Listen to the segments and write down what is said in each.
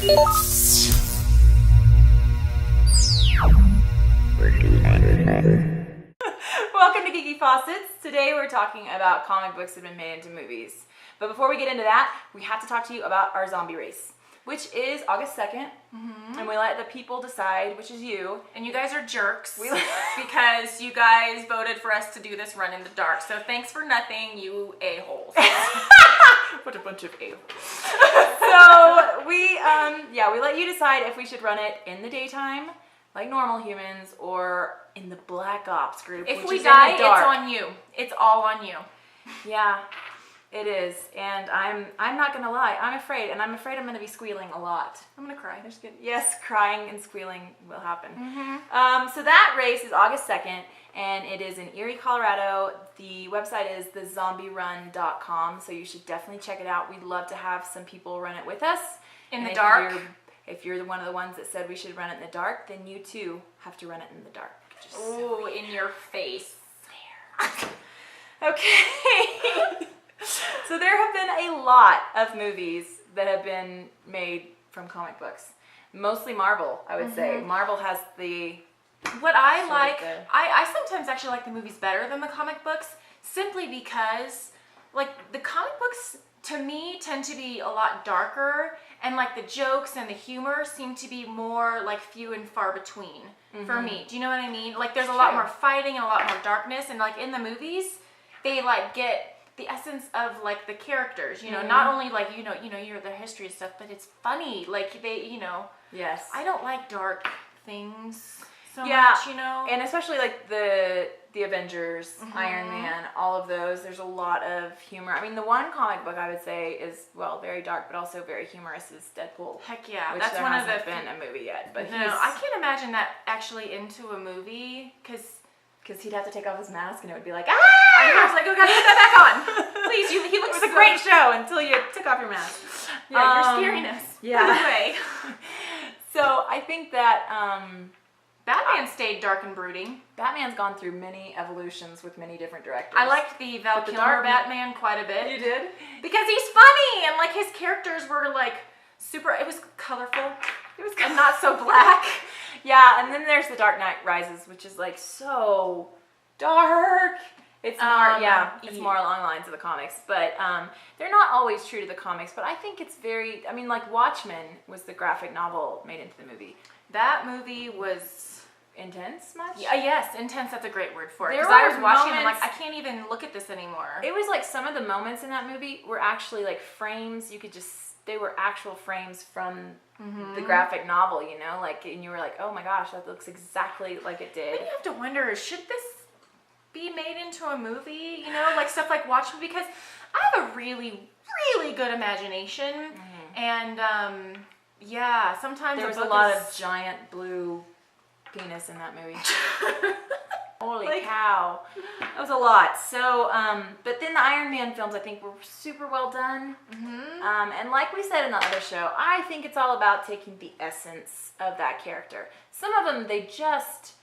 Welcome to Geeky Faucets. Today we're talking about comic books that have been made into movies. But before we get into that, we have to talk to you about our zombie race, which is August 2nd. And we let the people decide, which is you. And you guys are jerks because you guys voted for us to do this run in the dark. So thanks for nothing, you a-holes. What a bunch of a-holes. So we let you decide if we should run it in the daytime, like normal humans, or in the Black Ops group. If which we is die, in the it's dark. on you. It's all on you. Yeah, it is. And I'm not gonna lie, I'm afraid, and I'm afraid I'm gonna be squealing a lot. I'm gonna cry. Yes, crying and squealing will happen. So that race is August 2nd, and it is in Erie, Colorado. The website is thezombierun.com, so you should definitely check it out. We'd love to have some people run it with us. In the dark? If you're one of the ones that said we should run it in the dark, then you too have to run it in the dark. Ooh, in your face. Okay. So there have been a lot of movies that have been made from comic books. Mostly Marvel, I would say. Marvel has the... What I like, I sometimes actually like the movies better than the comic books, simply because, like, the comic books, to me, tend to be a lot darker, and, like, the jokes and the humor seem to be more, like, few and far between for me. Do you know what I mean? Like, there's a lot more fighting and a lot more darkness, and, like, in the movies, they, like, get the essence of, like, the characters, you know, not only, like, you know, their history and stuff, but it's funny, like, they, you know. Yes. I don't like dark things so much, you know. And especially, like, the Avengers, Iron Man, all of those, there's a lot of humor. I mean, the one comic book I would say is, well, very dark, but also very humorous is Deadpool. Heck yeah. Which That's there one of the... hasn't been a movie yet, but No, I can't imagine that actually into a movie, because he'd have to take off his mask and it would be like, I was like, oh, gotta put that back on. Please, he looks it was a great show until you took off your mask. Yeah, you're scaring us. Yeah. Anyway. So I think that Batman stayed dark and brooding. Batman's gone through many evolutions with many different directors. I liked the Val Kilmer Batman quite a bit. You did? Because he's funny, and, like, his characters were, like, super, it was colorful. It was and not so black. Yeah, and then there's The Dark Knight Rises, which is, like, so dark. It's more, it's more along the lines of the comics, but they're not always true to the comics, but I think it's very, I mean, like, Watchmen was the graphic novel made into the movie. That movie was... Intense much? Yeah, yes, intense, that's a great word for it. There Because I was were watching it, I'm moments- like, I can't even look at this anymore. It was like some of the moments in that movie were actually like frames, you could just, they were actual frames from the graphic novel, you know, like, and you were like, oh my gosh, that looks exactly like it did. Then you have to wonder, should this be made into a movie, you know, like stuff like Watchmen, because I have a really, really good imagination, and yeah, sometimes there was a lot of giant blue penis in that movie. Holy cow. That was a lot. So, but then the Iron Man films, I think, were super well done. And like we said in the other show, I think it's all about taking the essence of that character. Some of them, they just,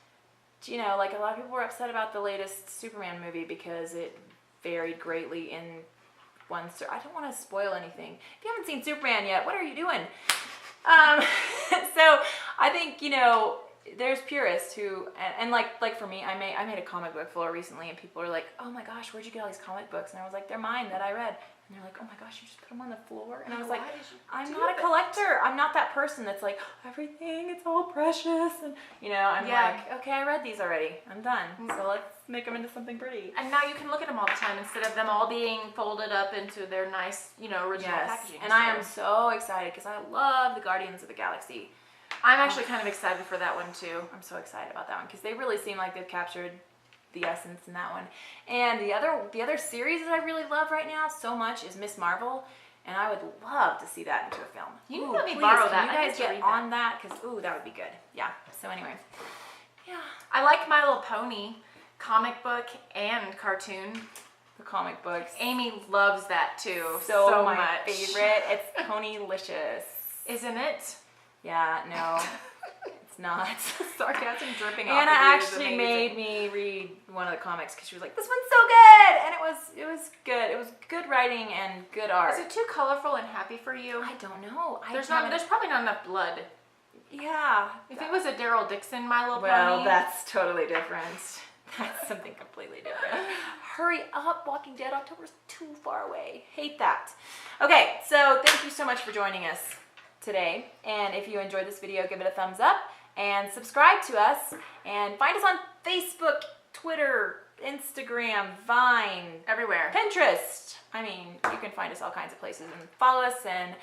you know, like a lot of people were upset about the latest Superman movie because it varied greatly in one story. I don't want to spoil anything. If you haven't seen Superman yet, what are you doing? So I think, you know, there's purists who, and like for me, I made a comic book floor recently, and people are like, oh my gosh, where'd you get all these comic books? And I was like, they're mine that I read. And they're like, oh my gosh, you just put them on the floor? And I was like, I'm not a collector. I'm not that person that's like, everything, it's all precious. And, you know, I'm like, okay, I read these already. I'm done. So let's make them into something pretty. And now you can look at them all the time instead of them all being folded up into their nice, you know, original packaging. And I am so excited because I love the Guardians of the Galaxy. I'm actually kind of excited for that one too. I'm so excited about that one because they really seem like they've captured the essence in that one. And the other series that I really love right now so much is Miss Marvel, and I would love to see that into a film. You let me borrow that. You guys get on that because that would be good. Yeah. So anyway, yeah. I like My Little Pony, comic book and cartoon. The comic books. Amy loves that too. So much. My favorite. It's Ponylicious. Isn't it? Yeah. No. It's It's not. Sarcasm dripping off. Anna of you is actually amazing. made me read one of the comics because she was like, "This one's so good," and it was good. It was good writing and good art. Is it too colorful and happy for you? I don't know. There's probably not enough blood. Yeah. If it was a Daryl Dixon My Little Well, Pony. that's totally different. That's something completely different. Hurry up, Walking Dead. October's too far away. Hate that. Okay, so thank you so much for joining us today. And if you enjoyed this video, give it a thumbs up and subscribe to us. And find us on Facebook, Twitter, Instagram, Vine, everywhere. Pinterest. I mean, you can find us all kinds of places. And follow us and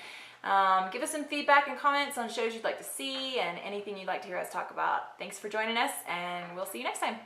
give us some feedback and comments on shows you'd like to see and anything you'd like to hear us talk about. Thanks for joining us, and we'll see you next time.